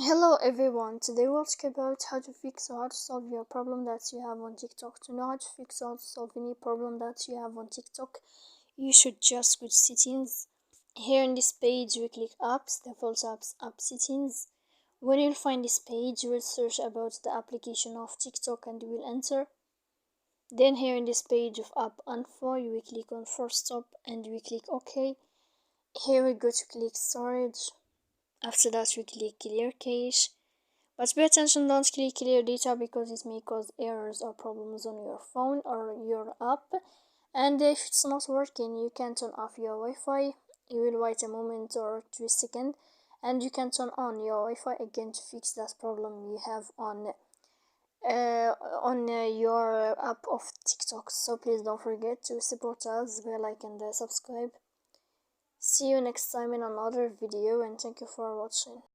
Hello everyone, today we'll talk about how to fix or how to solve your problem that you have on TikTok. To know how to fix or to solve any problem that you have on TikTok, you should just go to settings. Here in this page we click apps, default apps, app settings. When you'll find this page, you will search about the application of TikTok and you will enter. Then here in this page of app info, you will click on force stop and we click OK. Here we go to click storage. After that we click clear cache, but pay attention, don't click clear data because it may cause errors or problems on your phone or your app. And if it's not working, you can turn off your Wi-Fi. You will wait a moment or 2 seconds and you can turn on your Wi-Fi again to fix that problem you have on your app of TikTok. So please don't forget to support us by like and subscribe. See you next time in another video and thank you for watching.